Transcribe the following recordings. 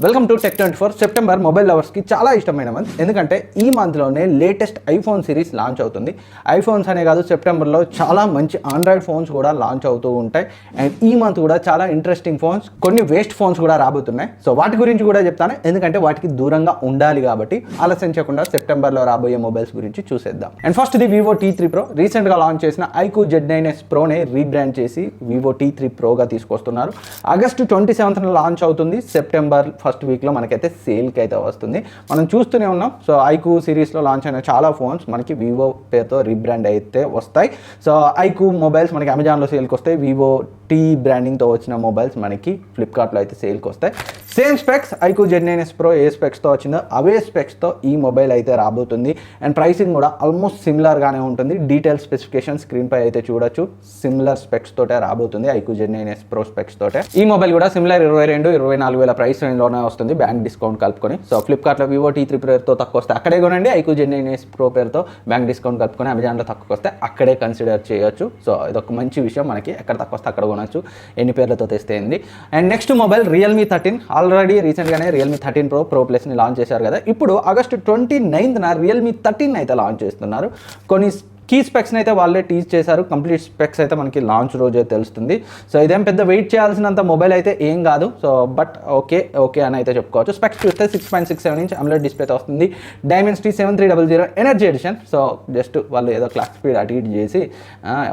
Welcome to టెక్24. September mobile లవర్స్కి చాలా ఇష్టమైన మంత్, ఎందుకంటే ఈ మంత్లోనే లేటెస్ట్ ఐఫోన్ సిరీస్ లాంచ్ అవుతుంది. ఐఫోన్స్ అనే కాదు, సెప్టెంబర్లో చాలా మంచి ఆండ్రాయిడ్ ఫోన్స్ కూడా లాంచ్ అవుతూ ఉంటాయి. అండ్ ఈ మంత్ కూడా చాలా ఇంట్రెస్టింగ్ ఫోన్స్, కొన్ని వేస్ట్ ఫోన్స్ కూడా రాబోతున్నాయి. సో వాటి గురించి కూడా చెప్తాను, ఎందుకంటే వాటికి దూరంగా ఉండాలి కాబట్టి. ఆలస్యం చేయకుండా సెప్టెంబర్లో రాబోయే మొబైల్స్ గురించి చూసేద్దాం. And first the Vivo T3 Pro. రీసెంట్గా లాంచ్ చేసిన iQOO Z9s Proనే రీబ్రాండ్ చేసి వివో T3 Proగా తీసుకొస్తున్నారు. ఆగస్టు 27న లాంచ్ అవుతుంది. సెప్టెంబర్ ఫస్ట్ వీక్లో మనకైతే సేల్కి అయితే వస్తుంది. మనం చూస్తూనే ఉన్నాం. సో iQOO సిరీస్లో లాంచ్ అయిన చాలా ఫోన్స్ మనకి వివో పేరుతో రీబ్రాండ్ అయితే వస్తాయి. సో iQOO మొబైల్స్ మనకి అమెజాన్లో సేల్కి వస్తాయి. వివో T బ్రాండింగ్తో వచ్చిన మొబైల్స్ మనకి ఫ్లిప్కార్ట్లో అయితే సేల్కి వస్తాయి. Same specs iQOO Z9s Pro ఏ స్పెక్స్తో వచ్చిందో అవే స్పెక్స్తో ఈ మొబైల్ అయితే రాబోతుంది. అండ్ ప్రైసింగ్ కూడా ఆల్మోస్ట్ సిమిలర్గానే ఉంటుంది. డీటెయిల్ స్పెసిఫికేషన్ స్క్రీన్పై అయితే చూడొచ్చు. సిమిలర్ స్పెక్స్ తోటే రాబోతుంది iQOO Z9s Pro స్పెక్స్ తోటే. ఈ మొబైల్ కూడా సిమిలర్ 22-24 వేల ప్రైస్ రేంజ్లోనే వస్తుంది, బ్యాంక్ డిస్కౌంట్ కలుపుకొని. సో ఫ్లిప్కార్ట్లో వివో T3 పేరుతో తక్కువ వస్తే అక్కడే కొనండి. iQOO Z9s Pro పేరుతో బ్యాంక్ డిస్కౌంట్ కలుపుకొని అమెజాన్లో తక్కువ వస్తే అక్కడే కన్సిడర్ చేయొచ్చు. సో ఇదొక మంచి విషయం, మనకి ఎక్కడ తక్కువ వస్తే అక్కడ కొనొచ్చు, ఎన్ని పేర్లతో తెస్తే ఏంది. And next mobile Realme 13. Already రీసెంట్గానే Realme 13 Pro Plusని లాంచ్ చేశారు కదా. ఇప్పుడు ఆగస్టు 29న Realme 13 అయితే లాంచ్ చేస్తున్నారు. కొన్ని కీ స్పెక్స్ని అయితే వాళ్ళే టీజ్ చేశారు. కంప్లీట్ స్పెక్స్ అయితే మనకి లాంచ్ రోజే తెలుస్తుంది. సో ఇదేం పెద్ద వెయిట్ చేయాల్సినంత మొబైల్ అయితే ఏం కాదు. సో బట్ ఓకే అని అయితే చెప్పుకోవచ్చు. స్పెక్స్ చూస్తే 6.67 ఇంచ్ AMOLED డిస్ప్లేతో వస్తుంది. Dimensity 7300 energy edition. So just వాళ్ళు ఏదో క్లాక్ స్పీడ్ అటు ఇటు చేసి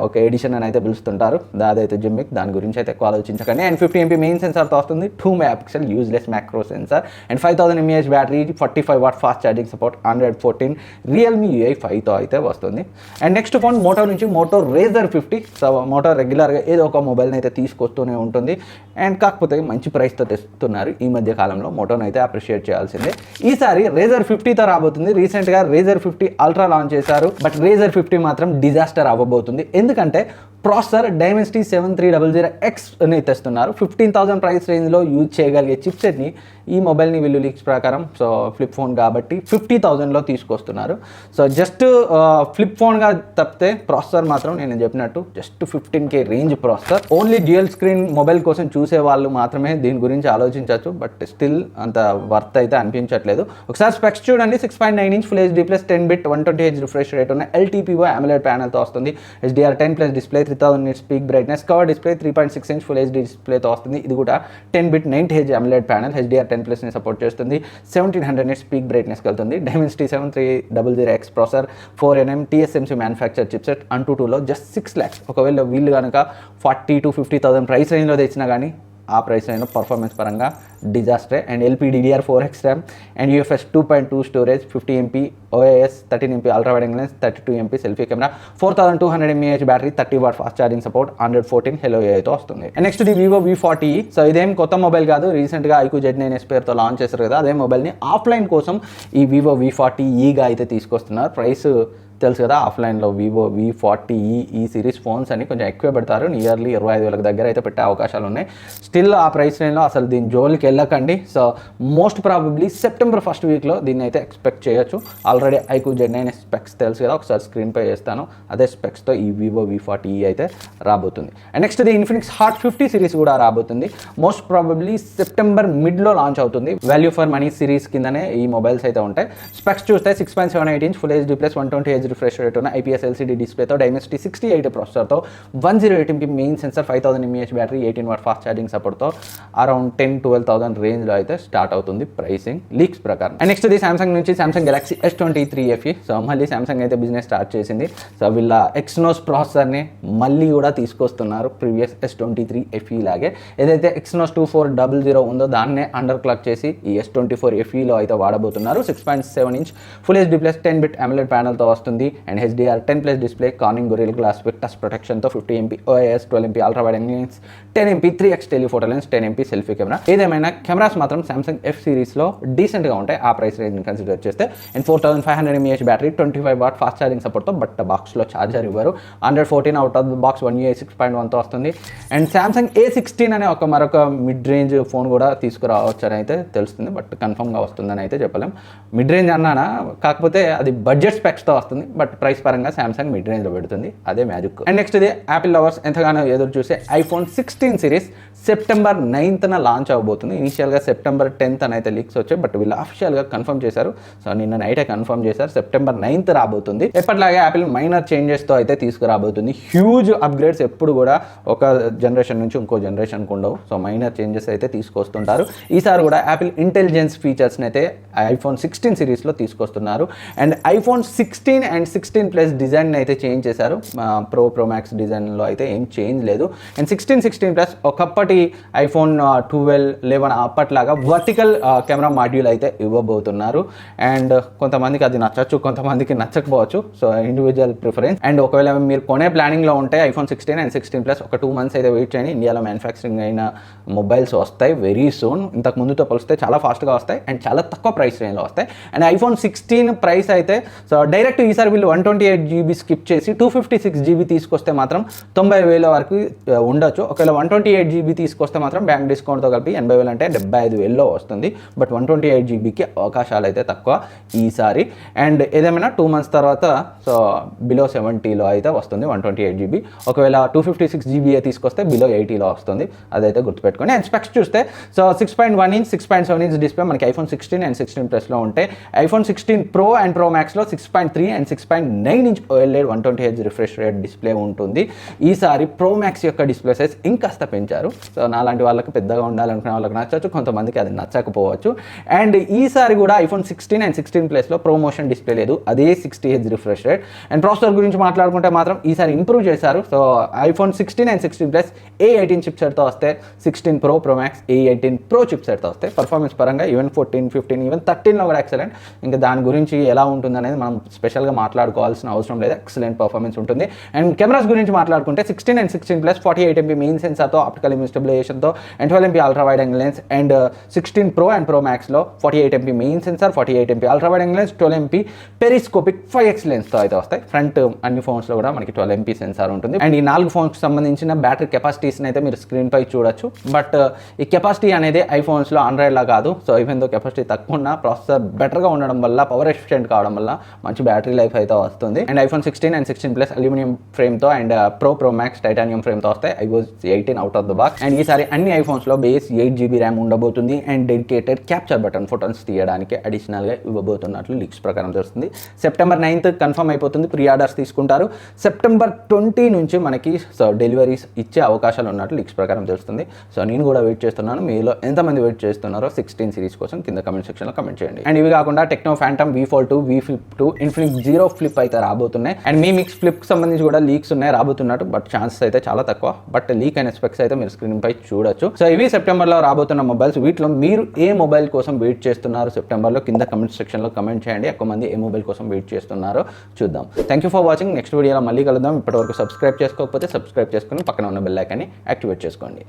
ఒక ఎడిషన్ అని అయితే పిలుస్తుంటారు. అదైతే జిమ్మిక్, దాని గురించి అయితే ఎక్కువ ఆలోచించకండి. అండ్ 50 MP మెయిన్ సెన్సార్తో వస్తుంది. 2 MP useless macro censor. And 5000 mAh battery, 45 what fast charging support, Android 14, Realme UI 5తో అయితే వస్తుంది. అండ్ నెక్స్ట్ ఫోన్ మోటో నుంచి మోటో Razr 50. సో మోటో రెగ్యులర్గా ఏదో ఒక మొబైల్ని అయితే తీసుకొస్తూనే ఉంటుంది. అండ్ కాకపోతే మంచి ప్రైస్తో తెస్తున్నారు ఈ మధ్య కాలంలో. మోటోని అయితే అప్రిషియేట్ చేయాల్సిందే. ఈసారి Razr 50తో రాబోతుంది. రీసెంట్గా Razr 50 Ultra లాంచ్ చేశారు. బట్ Razr 50 మాత్రం డిజాస్టర్ అవ్వబోతుంది. ఎందుకంటే ప్రాసెసర్ Dimensity 7300Xని తెస్తున్నారు. 15,000 ప్రైస్ రేంజ్లో యూజ్ చేయగలిగే చిప్సెట్ని ఈ మొబైల్ని వీళ్ళు లీక్స్ ప్రకారం, సో ఫ్లిప్ ఫోన్ కాబట్టి 50,000లో తీసుకొస్తున్నారు. సో జస్ట్ ఫ్లిప్ ఫోన్గా తప్పితే ప్రాసెసర్ మాత్రం నేను చెప్పినట్టు just 15K range processor. Only dual screen mobile కోసం చూసే వాళ్ళు మాత్రమే దీని గురించి ఆలోచించవచ్చు. బట్ స్టిల్ అంత వర్త్ అయితే అనిపించట్లేదు. ఒకసారి స్పెక్స్ చూడండి. 6.9 inch Full HD+ 10-bit 120Hz refresh rate ఉన్న LTPO AMOLED ప్యానల్తో వస్తుంది. HDR10+ display, 3000 nits peak brightness, cover display, 3.6 inch Full HD డిస్ప్లేతో వస్తుంది. ఇది కూడా 10-bit 90Hz AMOLED panel, HDR10+ని support చేస్తుంది. 1700 nits పీక్ బ్రైట్నెస్ వెళ్తుంది. Dimensity 7300X processor, 4nm TSMC manufacture chipset. Antutuలో just 6 lakhs. ఒకవేళ వీళ్ళు కనుక 40,000-50,000 ప్రైస్ రేంజ్లో తెచ్చినా కానీ ఆ ప్రైస్ రేంజ్లో పర్ఫార్మెన్స్ పరంగా డిజాస్టరే. And LPDDR4X RAM and UFS 2.2 storage, 50 MP OIS, 13 MP ultra wide angle lens, 32 MP selfie camera, 4200 mAh battery, 30 watt fast charging support, Android 14 Hello AI తో వస్తుంది. And next the Vivo V40. So ఇదేం కొత్త mobile కాదు. రీసెంట్గా iQOO Z9s పేరుతో launch చేశారు కదా, అదే మొబైల్ని ఆఫ్లైన్ కోసం ఈ వివో V40Eగా అయితే తీసుకొస్తున్నారు. ప్రైస్ తెలుసు కదా, ఆఫ్లైన్లో వివో V40E ఈ సిరీస్ ఫోన్స్ అని కొంచెం ఎక్కువ పెడతారు. నియర్లీ 25,000 దగ్గర అయితే పెట్టే అవకాశాలు ఉన్నాయి. స్టిల్ ఆ ప్రైస్ రేంజ్లో అసలు దీని జోలికి వెళ్ళకండి. So most probably September first వీక్లో దీన్ని అయితే ఎక్స్పెక్ట్ చేయొచ్చు. ఆల్రెడీ iQOO Z9s స్పెక్స్ తెలుసు కదా, ఒకసారి స్క్రీన్పై చేస్తాను. అదే స్పెక్స్తో ఈ వివో V40E అయితే రాబోతుంది. And next the Infinix hot 50 series కూడా రాబోతుంది. మోస్ట్ ప్రాబబ్లీ సెప్టెంబర్ మిడ్లో లాంచ్ అవుతుంది. వాల్యూ ఫర్ మనీ సిరీస్ కిందనే ఈ మొబైల్స్ అయితే ఉంటాయి. స్పెక్స్ చూస్తే 6.78 inch Full HD+ 120Hz refresh rate ఉన్న IPS LCD డిస్ప్లేతో, Dimensity 68 ప్రాసెసర్తో, 108 MP main censor, 5000 mAh battery, 18 what fast charging సపోర్ట్తో అరౌండ్ 10-12,000 రేంజ్లో అయితే స్టార్ట్ అవుతుంది ప్రైసింగ్ లీక్స్ ప్రకారం. అండ్ నెక్స్ట్ ఇది సామ్సంగ్ నుంచి Samsung Galaxy S23 FE. So మళ్ళీ సామ్సంగ్ అయితే బిజినెస్ స్టార్ట్ చేసింది. సో వీళ్ళ Exynos ప్రాసెసర్ని మళ్ళీ కూడా తీసుకొస్తున్నారు. ప్రీవియస్ S23 FE లాగే ఏదైతే Exynos 2400 ఉందో దాన్నే అండర్ క్లాక్ చేసి ఈ S24 FEలో అయితే వాడబోతున్నారు. 6.7 inch Full HD+ 10-bit AMOLED ప్యానల్తో వస్తుంది. And HDR10+ display, Corning Gorilla Glass with touch ప్రొటెక్షన్తో, 50 MP OIS, 12 MP ultra wide angle lens, 10 MP 3x telephoto lens, 10 MP selfie camera. ఏదేమైనా కెమెరాస్ మాత్రం సామ్సంగ్ F సిరీస్లో డీసెంట్గా ఉంటాయి ఆ ప్రైస్ రేంజ్ని కన్సిడర్ చేస్తే. And 4500 mAh battery, 25 watt fast charging సపోర్ట్తో, బట్ బాక్స్లో ఛార్జర్ ఇవ్వరు. Android 14 out of the box, One UI 6.1తో వస్తుంది. అండ్ సామ్సంగ్ A16 అనే మరొక మిడ్ రేంజ్ ఫోన్ కూడా తీసుకురావచ్చు అని అయితే తెలుస్తుంది. బట్ కన్ఫర్మ్గా వస్తుందని అయితే చెప్పలేం. మిడ్ రేంజ్ అన్నానా, కాకపోతే అది బడ్జెట్ స్పెక్స్తో వస్తుంది. బట్ ప్రైస్ పరంగా సామ్సంగ్ మిడ్ రేంజ్లో పెడుతుంది, అదే మ్యాజిక్. అండ్ నెక్స్ట్ ఇది యాపిల్ లవర్స్ ఎంతగానో ఎదురు చూసే iPhone 16 series September 9th launch అవబోతుంది. ఇనిషియల్గా సెప్టెంబర్ 10th అని అయితే లీక్స్ వచ్చాయి, బట్ వీళ్ళు అఫిషియల్గా కన్ఫర్మ్ చేశారు. సో నిన్న నైటే కన్ఫర్మ్ చేశారు, సెప్టెంబర్ 9th రాబోతుంది. ఎప్పటిలాగే యాపిల్ మైనర్ చేంజెస్తో అయితే తీసుకురాబోతుంది. హ్యూజ్ అప్గ్రేడ్స్ ఎప్పుడు కూడా ఒక జనరేషన్ నుంచి ఇంకో జనరేషన్కి ఉండవు. సో మైనర్ చేంజెస్ అయితే తీసుకొస్తుంటారు. ఈసారి కూడా యాపిల్ ఇంటెలిజెన్స్ ఫీచర్స్ని అయితే iPhone 16 సిరీస్లో తీసుకొస్తున్నారు. And iPhone 16 and 16 plus design అయితే చేంజ్ చేశారు. ప్రో మ్యాక్స్ డిజైన్లో అయితే ఏం చేంజ్ లేదు. అండ్ 16 ప్లస్ ఒకప్పటి iPhone 12, 11 అప్పట్లాగా వర్టికల్ కెమెరా మాడ్యూల్ అయితే ఇవ్వబోతున్నారు. అండ్ కొంతమందికి అది నచ్చచ్చు, కొంతమందికి నచ్చకపోవచ్చు. So individual preference. అండ్ ఒకవేళ మీరు కొనే ప్లానింగ్లో ఉంటే iPhone 16 అండ్ 16 ప్లస్ ఒక 2 months అయితే వెయిట్ చేయండి. ఇండియాలో మ్యానుఫ్యాక్చరింగ్ అయిన మొబైల్స్ వస్తాయి వెరీ సూన్. ఇంతకు ముందుతో పోలిస్తే చాలా ఫాస్ట్గా వస్తాయి అండ్ చాలా తక్కువ ప్రైస్ రేంజ్లో వస్తాయి. అండ్ iPhone 16 ప్రైస్ అయితే సో డైరెక్ట్ ఈసారి వీళ్ళు 128GB స్కిప్ చేసి 256GB తీసుకొస్తే మాత్రం 90,000 వరకు ఉండొచ్చు. ఒకవేళ 128GB తీసుకొస్తే మాత్రం బ్యాంక్ డిస్కౌంట్తో కలిపి 80,000 అంటే 75,000లో వస్తుంది. బట్ 128GBకి అవకాశాలు అయితే తక్కువ ఈసారి. అండ్ ఏదేమైనా 2 months తర్వాత సో బిలో 70లో అయితే వస్తుంది 128GB. ఒకవేళ 256GB తీసుకొస్తే బిలో 80లో వస్తుంది, అదైతే గుర్తుపెట్టుకోండి. అండ్ స్పెక్స్ చూస్తే సో 6.1 inch 6.7 inch డిస్ప్లే మనకి iPhone 16 అండ్ 16 ప్లస్లో ఉంటే iPhone 16 Pro and Pro Maxలో 6.3 and 6.9 inch OLED 120Hz refresh rate display ఉంటుంది. ఈసారి Pro Max యొక్క డిస్ప్లే సైజ్ ఇంకాస్త పెంచారు. సో నాలాంటి వాళ్ళకి పెద్దగా ఉండాలనుకునే వాళ్ళకి నచ్చచ్చు, కొంతమందికి అది నచ్చకపోవచ్చు. అండ్ ఈసారి కూడా iPhone 16 అండ్ 16 ప్లస్లో ProMotion డిస్ప్లే లేదు, అదే 60Hz refresh rate. And processor గురించి మాట్లాడుకుంటే మాత్రం ఈసారి ఇంప్రూవ్ చేశారు. So iPhone 16 and 16 plus A18 చిప్సెట్తో వస్తే 16 Pro, Pro Max A18 Pro చిప్సెట్తో వస్తాయి. పర్ఫార్మెన్స్ పరంగా ఈవెన్ 14, 15, ఈవెన్ 13లో కూడా ఎక్సలెంట్. ఇంకా దాని గురించి ఎలా ఉంటుంది అనేది మనం స్పెషల్గా మాట్లాడుకోవాల్సిన అవసరం లేదు, ఎక్సలెంట్ పర్ఫార్మెన్స్ ఉంటుంది. అండ్ కెమెరాస్ గురించి మాట్లాడుకుంటే 16 అండ్ 16 ప్లస్ 48MP మెయిన్ సెన్సార్తో ఆప్టికల్ ఇమేజ్ స్టెబిలైజేషన్తో and 12MP ultra wide angle lens. And 16 Pro and Pro Maxలో 48MP main sensor, 48MP ultra wide angle lens, 12MP periscopic 5x లెన్స్తో అయితే వస్తాయి. Front అన్ని ఫోన్స్లో కూడా మనకి 12MP సెన్సార్ ఉంటుంది. అండ్ ఈ 4 ఫోన్స్కి సంబంధించిన బ్యాటరీ కెపాసిటీస్ని అయితే మీరు స్క్రీన్ పై చూడొచ్చు. బట్ ఈ కెపాసిటీ అనేది ఐఫోన్స్లో ఆండ్రాయిడ్లా కాదు. సో ఈవెన్ దో కెపాసిటీ తక్కువ ఉన్న ప్రాసెసర్ బెటర్గా ఉండడం వల్ల, పవర్ ఎఫిషియెంట్ కావడం వల్ల మంచి బ్యాటరీ లైఫ్ అయితే వస్తుంది. And iPhone 16 and 16 plus aluminium ఫ్రేమ్తో అండ్ Pro Max టైటానియం ఫ్రేమ్తో వస్తాయి. iOS 18 out of the box. And ఈసారి అన్ని ఐఫోన్స్లో బేస్ 8GB ర్యామ్ ఉండబోతుంది. And dedicated capture button photos తీయడానికి అడిషనల్గా ఇవ్వబోతున్నట్లు లీక్స్ ప్రకారం తెలుస్తుంది. సెప్టెంబర్ 9th కన్ఫర్మ్ అయిపోతుంది, ప్రీ ఆర్డర్స్ తీసుకుంటారు. సెప్టెంబర్ 20 నుంచి మనకి సో డెలివరీస్ ఇచ్చే అవకాశాలు ఉన్నట్లు లీక్స్ ప్రకారం తెలుస్తుంది. సో నేను కూడా వెయిట్ చేస్తున్నాను. మీలో ఎంతమంది వెయిట్ చేస్తున్నారో 16 సిరీస్ కోసం కింద కమెంట్ సెక్షన్లో కమెంట్ చేయండి. అండ్ ఇవి కాకుండా techno phantom V Fold 2, V Flip 2, Infinix Zero Flip అయితే రాబోతున్నాయి. అండ్ మీ మిక్స్ ఫ్లిప్కి సంబంధించి కూడా లీక్స్ ఉన్నాయి రాబోతున్నట్టు, బట్ ఛాన్సెస్ అయితే చాలా తక్కువ. బట్ లీక్ అయిన స్పెక్స్ అయితే మీరు స్క్రీన్ పై చూడొచ్చు. సో ఇవి సెప్టెంబర్లో రాబోతున్న మొబైల్స్. వీటిలో మీరు ఏ మొబైల్ కోసం వెయిట్ చేస్తున్నారు సెప్టెంబర్లో కింద కమెంట్ సెక్షన్లో కమెంట్ చేయండి. ఎక్కువ మంది ఏ మొబైల్ కోసం వెయిట్ చేస్తున్నారో చూద్దాం. Thank you for watching. Next వీడియోలో మళ్ళీ కలుద్దాం. ఇప్పటివరకు సబ్స్క్రైబ్ చేసుకోకపోతే సబ్స్క్రైబ్ చేసుకుని పక్కన ఉన్న బెల్ ఐకాన్ని యాక్టివేట్ చేసుకోండి.